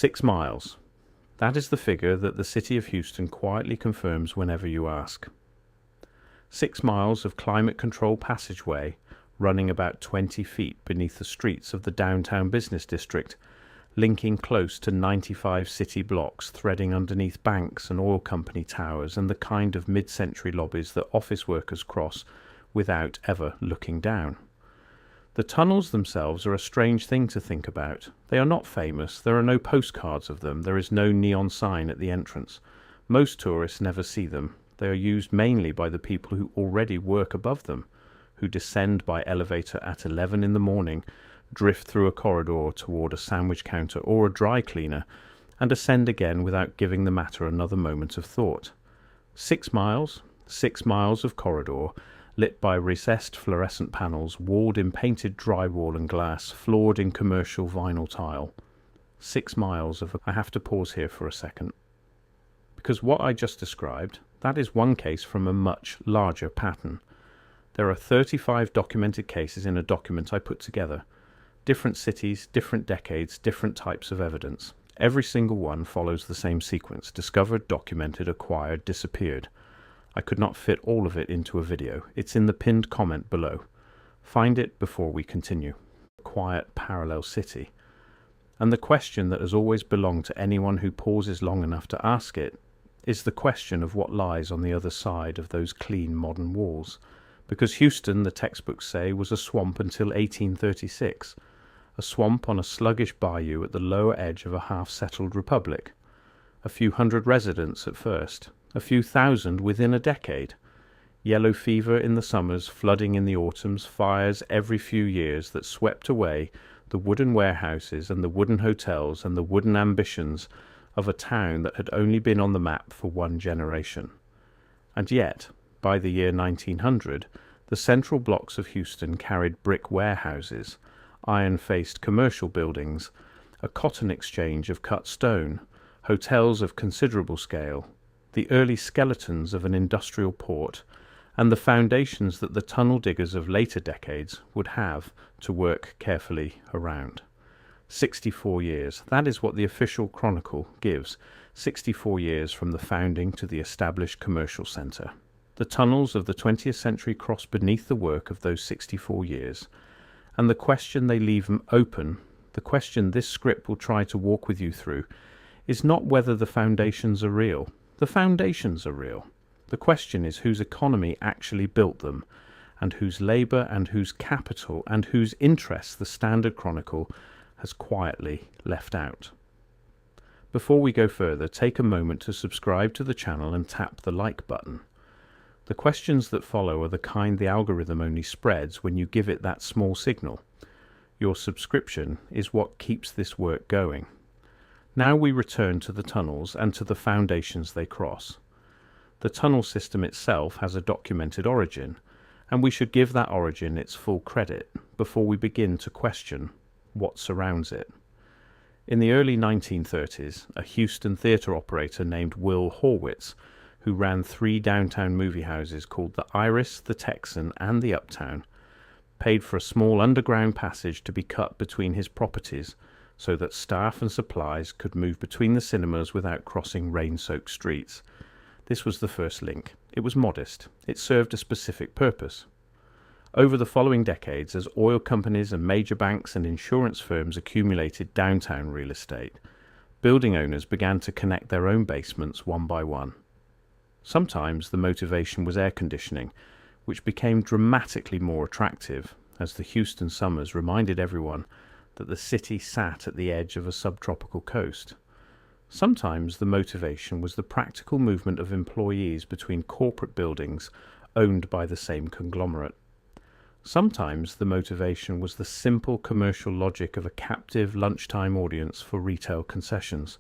6 miles. That is the figure that the city of Houston quietly confirms whenever you ask. 6 miles of climate-controlled passageway running about 20 feet beneath the streets of the downtown business district, linking close to 95 city blocks, threading underneath banks and oil company towers and the kind of mid-century lobbies that office workers cross without ever looking down. The tunnels themselves are a strange thing to think about. They are not famous, there are no postcards of them, there is no neon sign at the entrance. Most tourists never see them. They are used mainly by the people who already work above them, who descend by elevator at 11 in the morning, drift through a corridor toward a sandwich counter or a dry cleaner, and ascend again without giving the matter another moment of thought. 6 miles, 6 miles of corridor, lit by recessed fluorescent panels, walled in painted drywall and glass, floored in commercial vinyl tile. 6 miles of... I have to pause here for a second. Because what I just described, that is one case from a much larger pattern. There are 35 documented cases in a document I put together. Different cities, different decades, different types of evidence. Every single one follows the same sequence: discovered, documented, acquired, disappeared. I could not fit all of it into a video. It's in the pinned comment below. Find it before we continue. Quiet parallel city. And the question that has always belonged to anyone who pauses long enough to ask it is the question of what lies on the other side of those clean modern walls. Because Houston, the textbooks say, was a swamp until 1836. A swamp on a sluggish bayou at the lower edge of a half-settled republic. A few hundred residents at first. A few thousand within a decade. Yellow fever in the summers, flooding in the autumns, fires every few years that swept away the wooden warehouses and the wooden hotels and the wooden ambitions of a town that had only been on the map for one generation. And yet, by the year 1900, the central blocks of Houston carried brick warehouses, iron-faced commercial buildings, a cotton exchange of cut stone, hotels of considerable scale, the early skeletons of an industrial port, and the foundations that the tunnel diggers of later decades would have to work carefully around. 64 years, that is what the official chronicle gives, 64 years from the founding to the established commercial centre. The tunnels of the 20th century cross beneath the work of those 64 years, and the question they leave open, the question this script will try to walk with you through, is not whether the foundations are real. The foundations are real. The question is whose economy actually built them, and whose labour and whose capital and whose interests the Standard Chronicle has quietly left out. Before we go further, take a moment to subscribe to the channel and tap the like button. The questions that follow are the kind the algorithm only spreads when you give it that small signal. Your subscription is what keeps this work going. Now we return to the tunnels and to the foundations they cross. The tunnel system itself has a documented origin, and we should give that origin its full credit before we begin to question what surrounds it. In the early 1930s, a Houston theatre operator named Will Horwitz, who ran 3 downtown movie houses called the Iris, the Texan, and the Uptown, paid for a small underground passage to be cut between his properties so that staff and supplies could move between the cinemas without crossing rain-soaked streets. This was the first link. It was modest. It served a specific purpose. Over the following decades, as oil companies and major banks and insurance firms accumulated downtown real estate, building owners began to connect their own basements one by one. Sometimes the motivation was air conditioning, which became dramatically more attractive as the Houston summers reminded everyone that the city sat at the edge of a subtropical coast. Sometimes the motivation was the practical movement of employees between corporate buildings owned by the same conglomerate. Sometimes the motivation was the simple commercial logic of a captive lunchtime audience for retail concessions.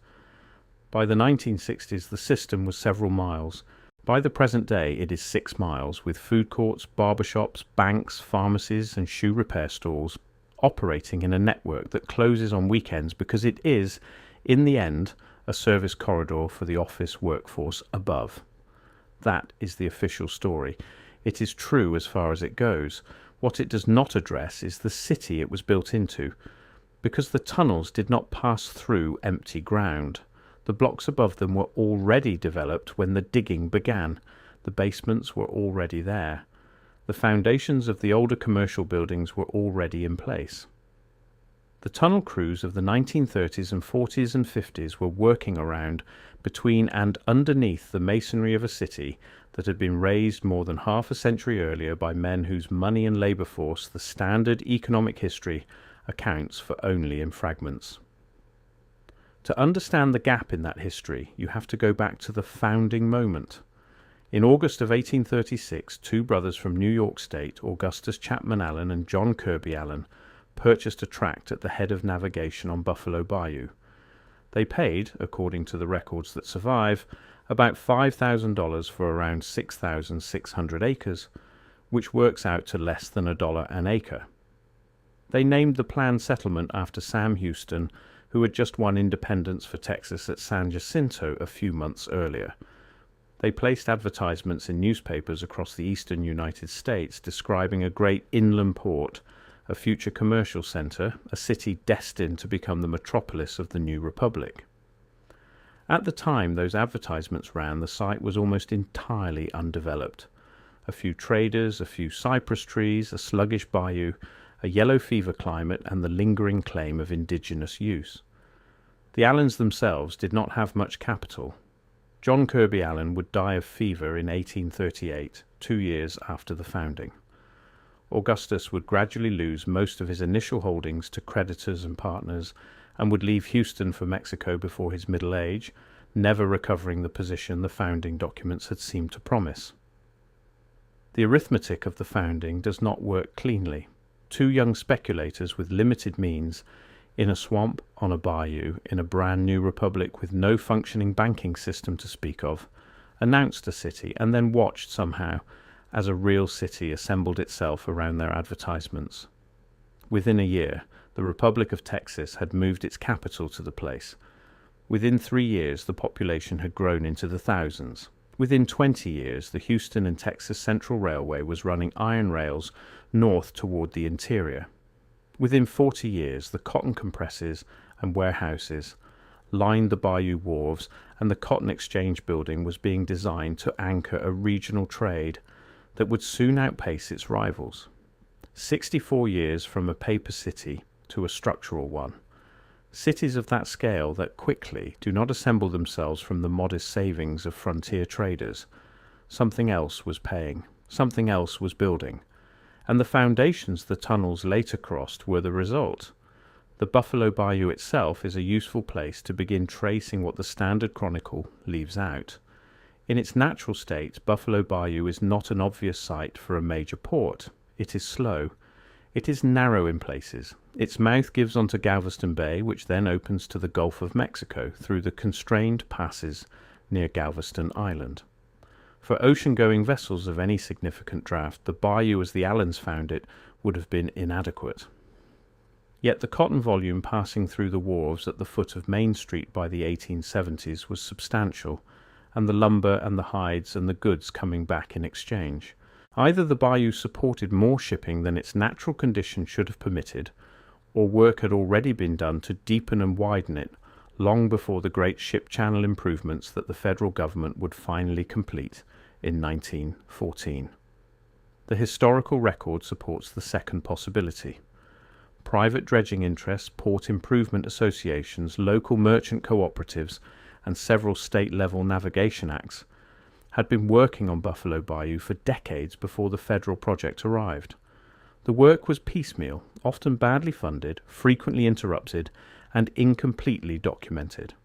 By the 1960s, the system was several miles. By the present day, it is 6 miles, with food courts, barbershops, banks, pharmacies, and shoe repair stalls operating in a network that closes on weekends because it is, in the end, a service corridor for the office workforce above. That is the official story. It is true as far as it goes. What it does not address is the city it was built into. because the tunnels did not pass through empty ground. The blocks above them were already developed when the digging began. The basements were already there. The foundations of the older commercial buildings were already in place. The tunnel crews of the 1930s and 40s and 50s were working around, between and underneath the masonry of a city that had been raised more than half a century earlier by men whose money and labour force the standard economic history accounts for only in fragments. To understand the gap in that history, you have to go back to the founding moment. In August of 1836, two brothers from New York State, Augustus Chapman Allen and John Kirby Allen, purchased a tract at the head of navigation on Buffalo Bayou. They paid, according to the records that survive, about $5,000 for around 6,600 acres, which works out to less than $1 an acre. They named the planned settlement after Sam Houston, who had just won independence for Texas at San Jacinto a few months earlier. They placed advertisements in newspapers across the eastern United States describing a great inland port, a future commercial center, a city destined to become the metropolis of the new republic. At the time those advertisements ran, the site was almost entirely undeveloped. A few traders, a few cypress trees, a sluggish bayou, a yellow fever climate, and the lingering claim of indigenous use. The Allens themselves did not have much capital. John Kirby Allen would die of fever in 1838, 2 years after the founding. Augustus would gradually lose most of his initial holdings to creditors and partners, and would leave Houston for Mexico before his middle age, never recovering the position the founding documents had seemed to promise. The arithmetic of the founding does not work cleanly. Two young speculators with limited means, in a swamp, on a bayou, in a brand new republic with no functioning banking system to speak of, announced a city and then watched somehow as a real city assembled itself around their advertisements. Within a year, the Republic of Texas had moved its capital to the place. Within 3 years, the population had grown into the thousands. Within 20 years, the Houston and Texas Central Railway was running iron rails north toward the interior. Within 40 years, the cotton compresses and warehouses lined the bayou wharves, and the Cotton Exchange building was being designed to anchor a regional trade that would soon outpace its rivals. 64 years from a paper city to a structural one. Cities of that scale that quickly do not assemble themselves from the modest savings of frontier traders. Something else was paying, something else was building, and the foundations the tunnels later crossed were the result. The Buffalo Bayou itself is a useful place to begin tracing what the Standard Chronicle leaves out. In its natural state, Buffalo Bayou is not an obvious site for a major port. It is slow. It is narrow in places. Its mouth gives onto Galveston Bay, which then opens to the Gulf of Mexico through the constrained passes near Galveston Island. For ocean-going vessels of any significant draft, the bayou as the Allens found it would have been inadequate. Yet the cotton volume passing through the wharves at the foot of Main Street by the 1870s was substantial, and the lumber and the hides and the goods coming back in exchange. Either the bayou supported more shipping than its natural condition should have permitted, or work had already been done to deepen and widen it long before the great ship channel improvements that the federal government would finally complete in 1914. The historical record supports the second possibility. Private dredging interests, port improvement associations, local merchant cooperatives, and several state-level navigation acts had been working on Buffalo Bayou for decades before the federal project arrived. The work was piecemeal, often badly funded, frequently interrupted, and incompletely documented.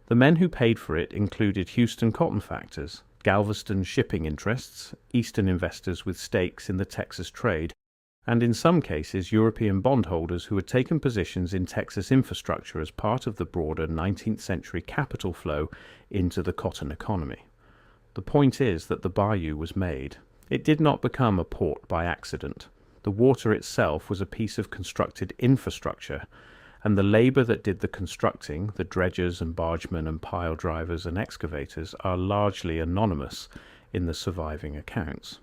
The men who paid for it included Houston cotton factors, Galveston shipping interests, Eastern investors with stakes in the Texas trade, and in some cases European bondholders who had taken positions in Texas infrastructure as part of the broader 19th century capital flow into the cotton economy. The point is that the bayou was made. It did not become a port by accident. The water itself was a piece of constructed infrastructure, and the labor that did the constructing, the dredgers and bargemen and pile drivers and excavators, are largely anonymous in the surviving accounts.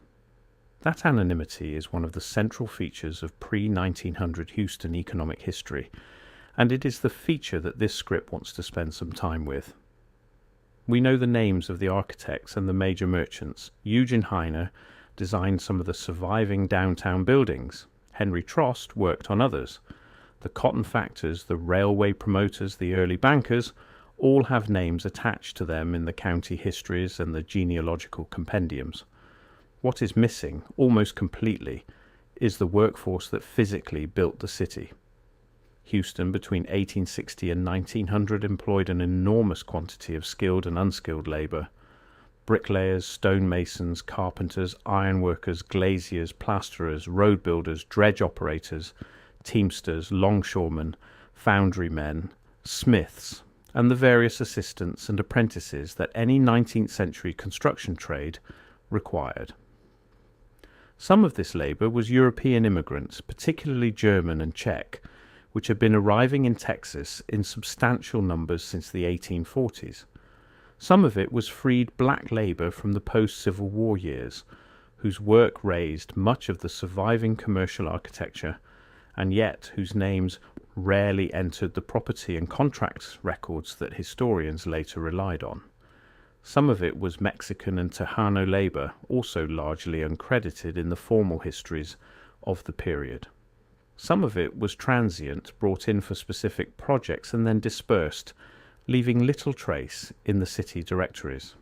That anonymity is one of the central features of pre-1900 Houston economic history, and it is the feature that this script wants to spend some time with. We know the names of the architects and the major merchants. Eugen Heine designed some of the surviving downtown buildings. Henry Trost worked on others. The cotton factors, the railway promoters, the early bankers, all have names attached to them in the county histories and the genealogical compendiums. What is missing, almost completely, is the workforce that physically built the city. Houston, between 1860 and 1900, employed an enormous quantity of skilled and unskilled labour. Bricklayers, stonemasons, carpenters, ironworkers, glaziers, plasterers, road builders, dredge operators, teamsters, longshoremen, foundrymen, smiths, and the various assistants and apprentices that any 19th century construction trade required. Some of this labour was European immigrants, particularly German and Czech, which had been arriving in Texas in substantial numbers since the 1840s. Some of it was freed black labour from the post-Civil War years, whose work raised much of the surviving commercial architecture, and yet whose names rarely entered the property and contract records that historians later relied on. Some of it was Mexican and Tejano labour, also largely uncredited in the formal histories of the period. Some of it was transient, brought in for specific projects and then dispersed, leaving little trace in the city directories.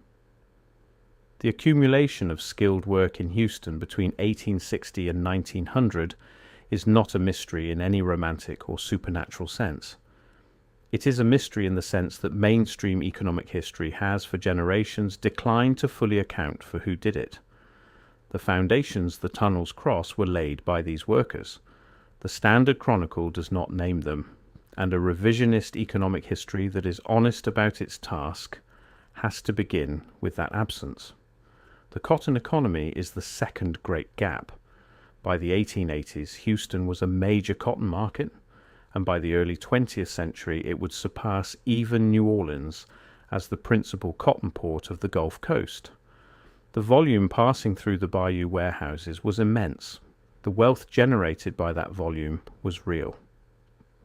The accumulation of skilled work in Houston between 1860 and 1900 is not a mystery in any romantic or supernatural sense. It is a mystery in the sense that mainstream economic history has for generations declined to fully account for who did it. The foundations the tunnels cross were laid by these workers. The Standard Chronicle does not name them, and a revisionist economic history that is honest about its task has to begin with that absence. The cotton economy is the second great gap. By the 1880s, Houston was a major cotton market, and by the early 20th century it would surpass even New Orleans as the principal cotton port of the Gulf Coast. The volume passing through the bayou warehouses was immense. The wealth generated by that volume was real.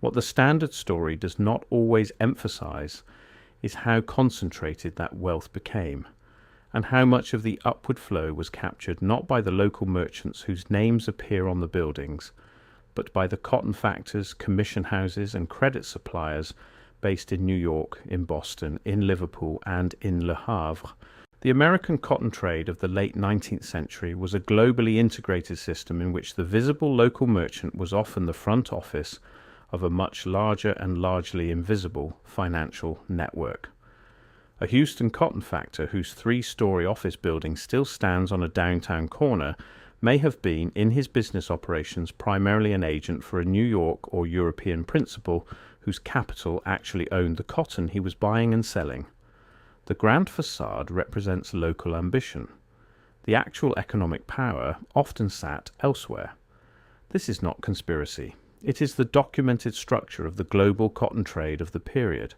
What the Standard story does not always emphasize is how concentrated that wealth became, and how much of the upward flow was captured not by the local merchants whose names appear on the buildings, but by the cotton factors, commission houses, and credit suppliers based in New York, in Boston, in Liverpool, and in Le Havre. The American cotton trade of the late 19th century was a globally integrated system in which the visible local merchant was often the front office of a much larger and largely invisible financial network. A Houston cotton factor whose 3-story office building still stands on a downtown corner may have been, in his business operations, primarily an agent for a New York or European principal whose capital actually owned the cotton he was buying and selling. The grand facade represents local ambition. The actual economic power often sat elsewhere. This is not conspiracy. It is the documented structure of the global cotton trade of the period,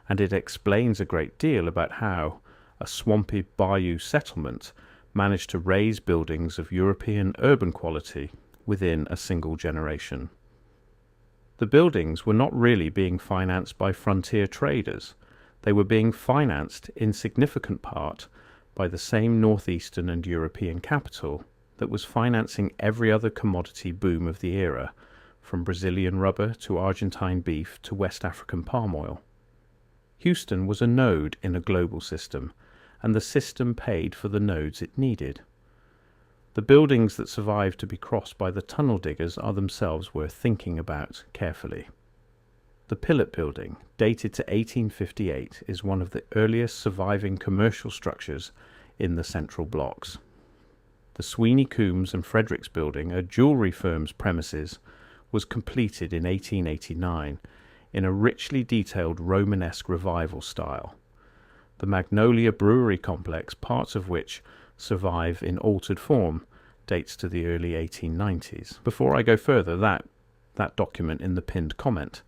and it explains a great deal about how a swampy bayou settlement managed to raise buildings of European urban quality within a single generation. The buildings were not really being financed by frontier traders. They were being financed in significant part by the same northeastern and European capital that was financing every other commodity boom of the era, from Brazilian rubber to Argentine beef to West African palm oil. Houston was a node in a global system, and the system paid for the nodes it needed. The buildings that survived to be crossed by the tunnel diggers are themselves worth thinking about carefully. The Pilot Building, dated to 1858, is one of the earliest surviving commercial structures in the central blocks. The Sweeney Coombs and Fredericks Building, a jewellery firm's premises, was completed in 1889 in a richly detailed Romanesque revival style. The Magnolia Brewery complex, parts of which survive in altered form, dates to the early 1890s. Before I go further, that document in the pinned comment.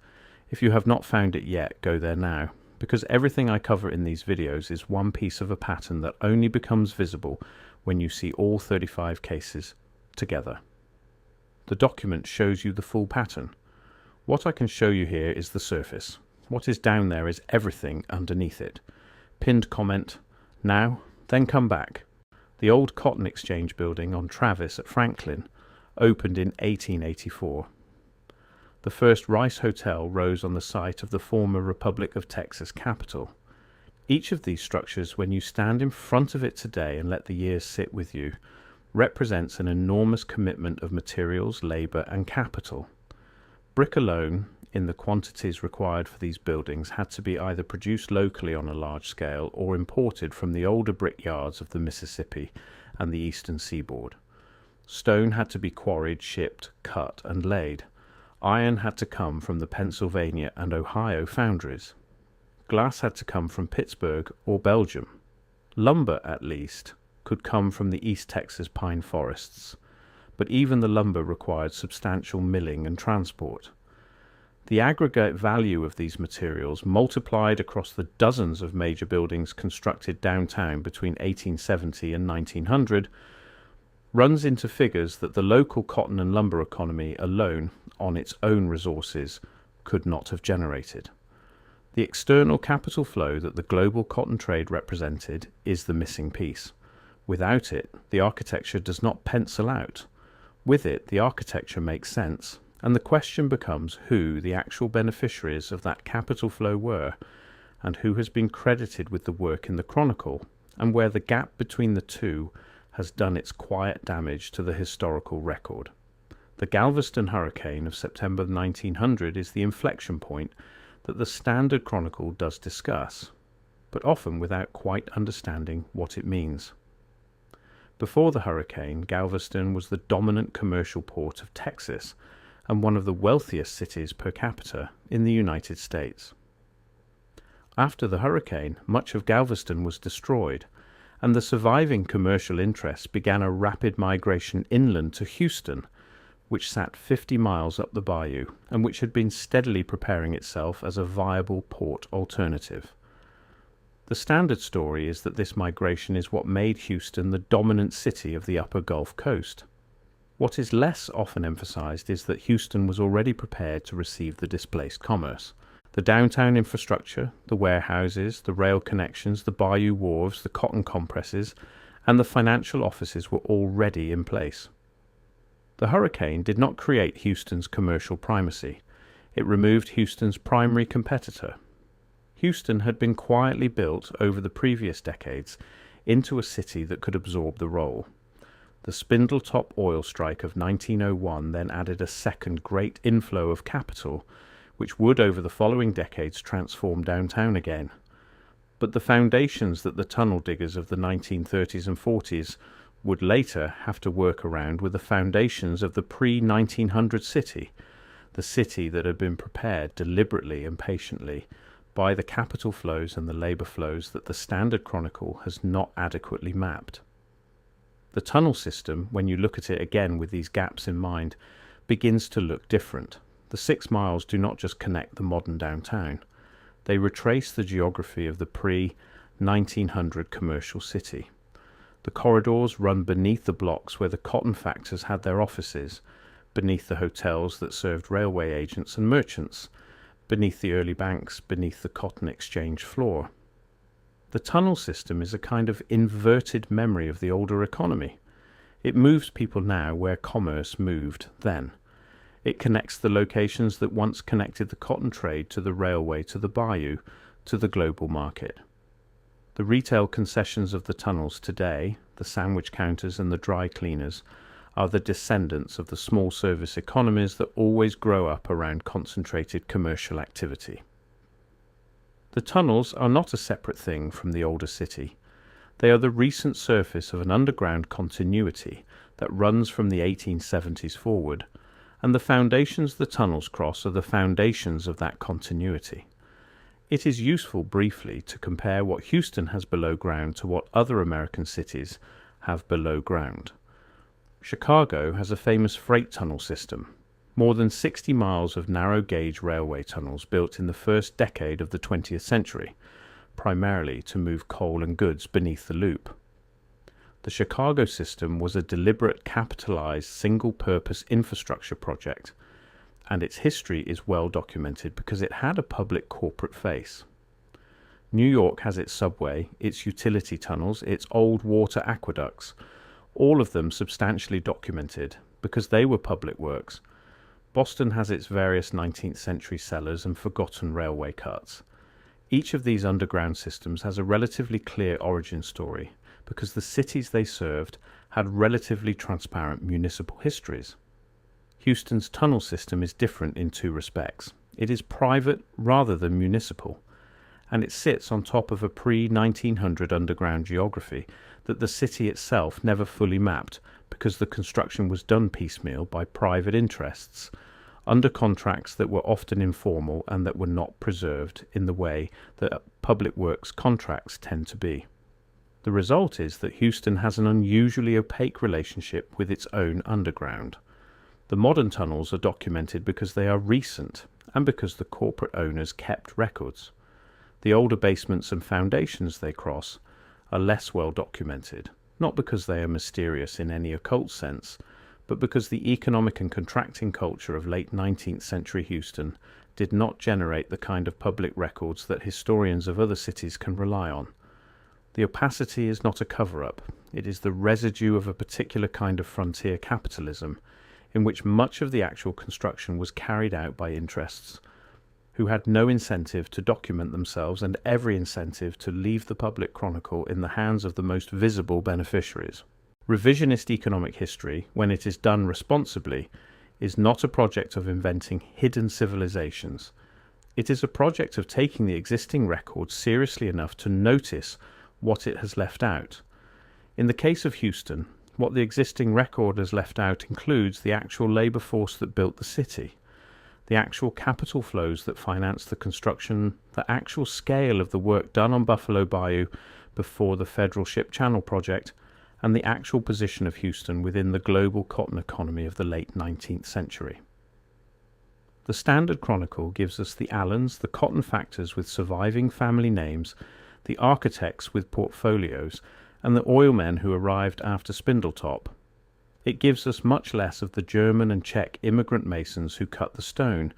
If you have not found it yet, go there now, because everything I cover in these videos is one piece of a pattern that only becomes visible when you see all 35 cases together. The document shows you the full pattern. What I can show you here is the surface. What is down there is everything underneath it. Pinned comment, now, then come back. The old Cotton Exchange building on Travis at Franklin opened in 1884. The first Rice Hotel rose on the site of the former Republic of Texas capital. Each of these structures, when you stand in front of it today and let the years sit with you, represents an enormous commitment of materials, labour and capital. Brick alone, in the quantities required for these buildings, had to be either produced locally on a large scale or imported from the older brick yards of the Mississippi and the eastern seaboard. Stone had to be quarried, shipped, cut and laid. Iron had to come from the Pennsylvania and Ohio foundries. Glass had to come from Pittsburgh or Belgium. Lumber, at least, could come from the East Texas pine forests, but even the lumber required substantial milling and transport. The aggregate value of these materials, multiplied across the dozens of major buildings constructed downtown between 1870 and 1900, runs into figures that the local cotton and lumber economy alone, on its own resources, could not have generated. The external capital flow that the global cotton trade represented is the missing piece. Without it, the architecture does not pencil out. With it, the architecture makes sense, and the question becomes who the actual beneficiaries of that capital flow were, and who has been credited with the work in the chronicle, and where the gap between the two has done its quiet damage to the historical record. The Galveston hurricane of September 1900 is the inflection point that the Standard Chronicle does discuss, but often without quite understanding what it means. Before the hurricane, Galveston was the dominant commercial port of Texas and one of the wealthiest cities per capita in the United States. After the hurricane, much of Galveston was destroyed, and the surviving commercial interests began a rapid migration inland to Houston, which sat 50 miles up the bayou and which had been steadily preparing itself as a viable port alternative. The standard story is that this migration is what made Houston the dominant city of the upper Gulf Coast. What is less often emphasized is that Houston was already prepared to receive the displaced commerce. The downtown infrastructure, the warehouses, the rail connections, the bayou wharves, the cotton compresses, and the financial offices were already in place. The hurricane did not create Houston's commercial primacy. It removed Houston's primary competitor. Houston had been quietly built over the previous decades into a city that could absorb the role. The Spindletop oil strike of 1901 then added a second great inflow of capital, which would over the following decades transform downtown again. But the foundations that the tunnel diggers of the 1930s and 40s would later have to work around were the foundations of the pre-1900 city, the city that had been prepared deliberately and patiently by the capital flows and the labour flows that the Standard Chronicle has not adequately mapped. The tunnel system, when you look at it again with these gaps in mind, begins to look different. The 6 miles do not just connect the modern downtown. They retrace the geography of the pre-1900 commercial city. The corridors run beneath the blocks where the cotton factors had their offices, beneath the hotels that served railway agents and merchants, beneath the early banks, beneath the cotton exchange floor. The tunnel system is a kind of inverted memory of the older economy. It moves people now where commerce moved then. It connects the locations that once connected the cotton trade to the railway, to the bayou, to the global market. The retail concessions of the tunnels today, the sandwich counters and the dry cleaners, are the descendants of the small service economies that always grow up around concentrated commercial activity. The tunnels are not a separate thing from the older city. They are the recent surface of an underground continuity that runs from the 1870s forward, and the foundations the tunnels cross are the foundations of that continuity. It is useful briefly to compare what Houston has below ground to what other American cities have below ground. Chicago has a famous freight tunnel system, more than 60 miles of narrow-gauge railway tunnels built in the first decade of the 20th century, primarily to move coal and goods beneath the loop. The Chicago system was a deliberate, capitalized, single-purpose infrastructure project. and its history is well documented because it had a public corporate face. New York has its subway, its utility tunnels, its old water aqueducts, all of them substantially documented because they were public works. Boston has its various 19th century cellars and forgotten railway cuts. Each of these underground systems has a relatively clear origin story because the cities they served had relatively transparent municipal histories. Houston's tunnel system is different in two respects. It is private rather than municipal, and it sits on top of a pre-1900 underground geography that the city itself never fully mapped because the construction was done piecemeal by private interests under contracts that were often informal and that were not preserved in the way that public works contracts tend to be. The result is that Houston has an unusually opaque relationship with its own underground. The modern tunnels are documented because they are recent and because the corporate owners kept records. The older basements and foundations they cross are less well documented, not because they are mysterious in any occult sense, but because the economic and contracting culture of late 19th century Houston did not generate the kind of public records that historians of other cities can rely on. The opacity is not a cover-up, it is the residue of a particular kind of frontier capitalism, in which much of the actual construction was carried out by interests who had no incentive to document themselves and every incentive to leave the public chronicle in the hands of the most visible beneficiaries. Revisionist economic history, when it is done responsibly, is not a project of inventing hidden civilizations. It is a project of taking the existing record seriously enough to notice what it has left out. In the case of Houston, what the existing record has left out includes the actual labor force that built the city, the actual capital flows that financed the construction, the actual scale of the work done on Buffalo Bayou before the Federal Ship Channel project, and the actual position of Houston within the global cotton economy of the late 19th century. The Standard Chronicle gives us the Allens, the cotton factors with surviving family names, the architects with portfolios, and the oilmen who arrived after Spindletop. It gives us much less of the German and Czech immigrant masons who cut the stone,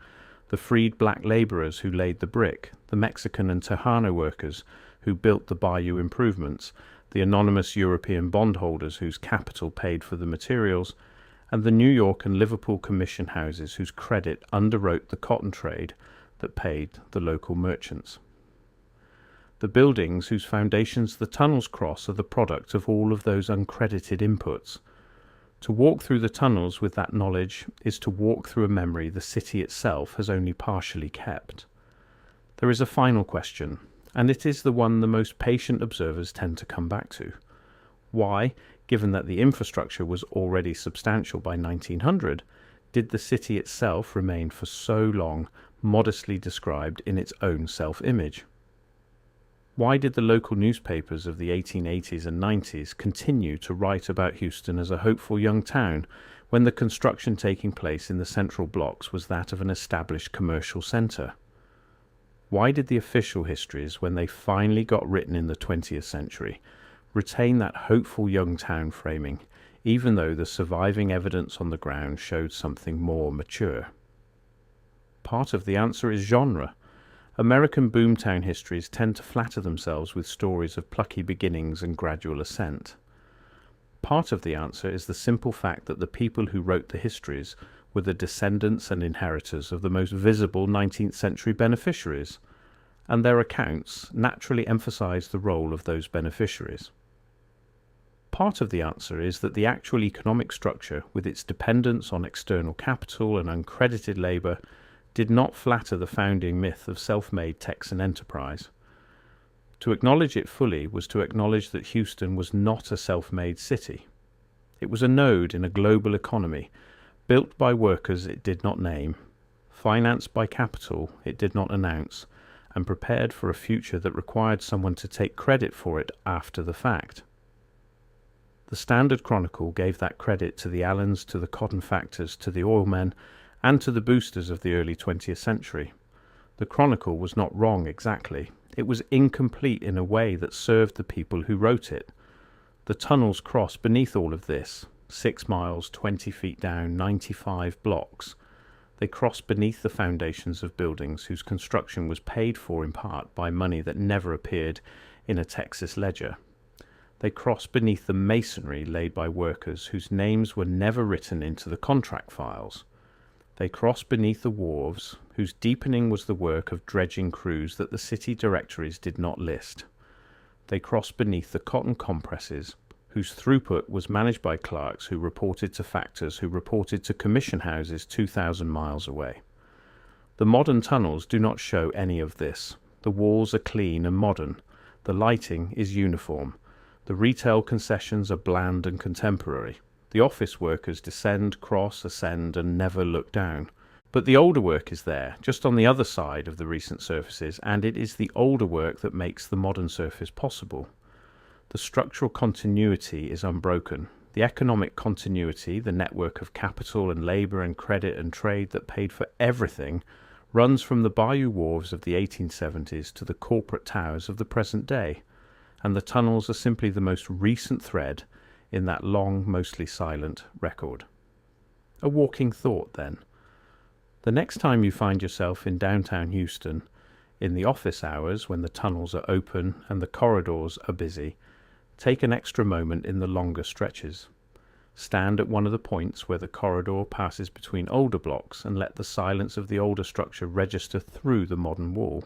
the freed black labourers who laid the brick, the Mexican and Tejano workers who built the bayou improvements, the anonymous European bondholders whose capital paid for the materials, and the New York and Liverpool commission houses whose credit underwrote the cotton trade that paid the local merchants. The buildings whose foundations the tunnels cross are the product of all of those uncredited inputs. To walk through the tunnels with that knowledge is to walk through a memory the city itself has only partially kept. There is a final question, and it is the one the most patient observers tend to come back to. Why, given that the infrastructure was already substantial by 1900, did the city itself remain for so long modestly described in its own self-image? Why did the local newspapers of the 1880s and 90s continue to write about Houston as a hopeful young town when the construction taking place in the central blocks was that of an established commercial centre? Why did the official histories, when they finally got written in the 20th century, retain that hopeful young town framing, even though the surviving evidence on the ground showed something more mature? Part of the answer is genre. American boomtown histories tend to flatter themselves with stories of plucky beginnings and gradual ascent. Part of the answer is the simple fact that the people who wrote the histories were the descendants and inheritors of the most visible 19th century beneficiaries, and their accounts naturally emphasize the role of those beneficiaries. Part of the answer is that the actual economic structure, with its dependence on external capital and uncredited labor, did not flatter the founding myth of self-made Texan enterprise. To acknowledge it fully was to acknowledge that Houston was not a self-made city. It was a node in a global economy, built by workers it did not name, financed by capital it did not announce, and prepared for a future that required someone to take credit for it after the fact. The Standard Chronicle gave that credit to the Allens, to the cotton factors, to the oilmen, and to the boosters of the early 20th century. The Chronicle was not wrong exactly. It was incomplete in a way that served the people who wrote it. The tunnels cross beneath all of this, 6 miles, 20 feet down, 95 blocks. They cross beneath the foundations of buildings whose construction was paid for in part by money that never appeared in a Texas ledger. They cross beneath the masonry laid by workers whose names were never written into the contract files. They cross beneath the wharves whose deepening was the work of dredging crews that the city directories did not list. They cross beneath the cotton compresses whose throughput was managed by clerks who reported to factors who reported to commission houses 2,000 miles away. The modern tunnels do not show any of this. The walls are clean and modern. The lighting is uniform. The retail concessions are bland and contemporary. The office workers descend, cross, ascend, and never look down. But the older work is there, just on the other side of the recent surfaces, and it is the older work that makes the modern surface possible. The structural continuity is unbroken. The economic continuity, the network of capital and labour and credit and trade that paid for everything, runs from the bayou wharves of the 1870s to the corporate towers of the present day, and the tunnels are simply the most recent thread in that long, mostly silent record. A walking thought, then. The next time you find yourself in downtown Houston, in the office hours when the tunnels are open and the corridors are busy, take an extra moment in the longer stretches. Stand at one of the points where the corridor passes between older blocks and let the silence of the older structure register through the modern wall.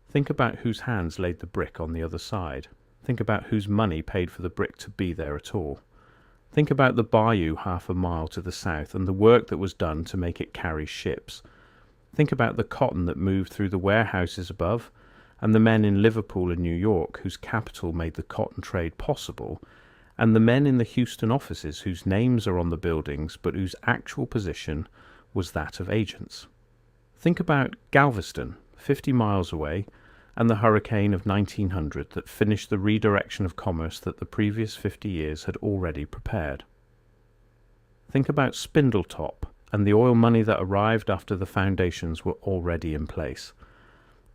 Think about whose hands laid the brick on the other side. Think about whose money paid for the brick to be there at all. Think about the bayou half a mile to the south and the work that was done to make it carry ships. Think about the cotton that moved through the warehouses above, and the men in Liverpool and New York whose capital made the cotton trade possible, and the men in the Houston offices whose names are on the buildings but whose actual position was that of agents. Think about Galveston, 50 miles away, and the hurricane of 1900 that finished the redirection of commerce that the previous 50 years had already prepared. Think about Spindletop and the oil money that arrived after the foundations were already in place.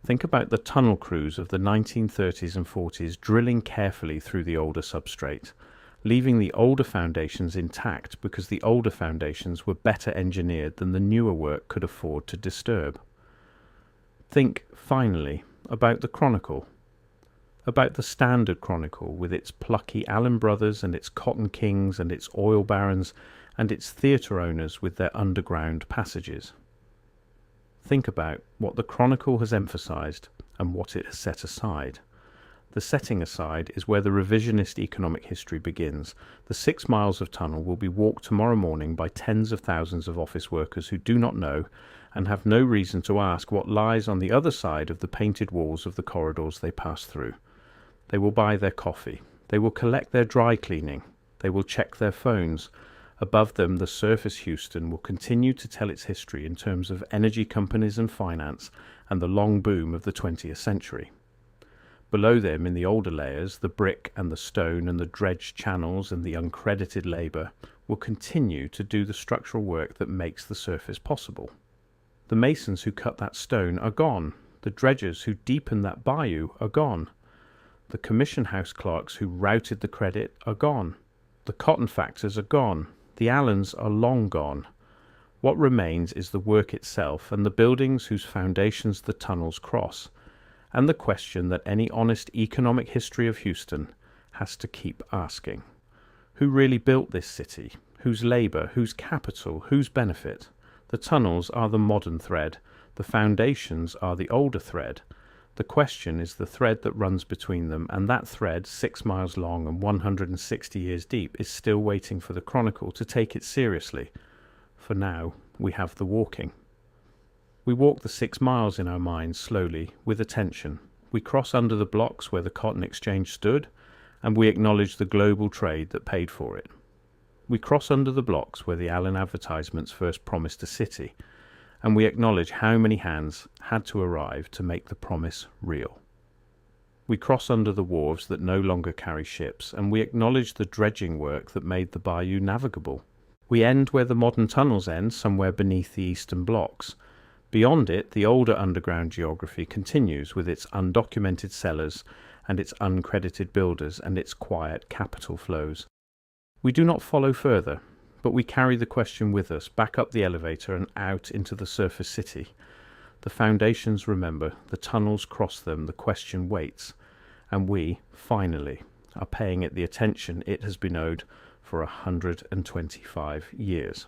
Think about the tunnel crews of the 1930s and 40s drilling carefully through the older substrate, leaving the older foundations intact because the older foundations were better engineered than the newer work could afford to disturb. Think, finally, about the Chronicle, about the Standard Chronicle with its plucky Allen brothers and its cotton kings and its oil barons and its theatre owners with their underground passages. Think about what the Chronicle has emphasized and what it has set aside. The setting aside is where the revisionist economic history begins. The 6 miles of tunnel will be walked tomorrow morning by tens of thousands of office workers who do not know and have no reason to ask what lies on the other side of the painted walls of the corridors they pass through. They will buy their coffee. They will collect their dry cleaning. They will check their phones. Above them, the surface Houston will continue to tell its history in terms of energy companies and finance and the long boom of the 20th century. Below them, in the older layers, the brick and the stone and the dredged channels and the uncredited labour will continue to do the structural work that makes the surface possible. The masons who cut that stone are gone. The dredgers who deepened that bayou are gone. The commission house clerks who routed the credit are gone. The cotton factors are gone. The Allens are long gone. What remains is the work itself and the buildings whose foundations the tunnels cross, and the question that any honest economic history of Houston has to keep asking. Who really built this city? Whose labour? Whose capital? Whose benefit? The tunnels are the modern thread. The foundations are the older thread. The question is the thread that runs between them, and that thread, 6 miles long and 160 years deep, is still waiting for the Chronicle to take it seriously. For now, we have the walking. We walk the 6 miles in our minds slowly, with attention. We cross under the blocks where the Cotton Exchange stood, and we acknowledge the global trade that paid for it. We cross under the blocks where the Allen advertisements first promised a city, and we acknowledge how many hands had to arrive to make the promise real. We cross under the wharves that no longer carry ships, and we acknowledge the dredging work that made the bayou navigable. We end where the modern tunnels end, somewhere beneath the eastern blocks. Beyond it, the older underground geography continues with its undocumented sellers and its uncredited builders and its quiet capital flows. We do not follow further. But we carry the question with us, back up the elevator and out into the surface city. The foundations remember, the tunnels cross them, the question waits, and we, finally, are paying it the attention it has been owed for 125 years.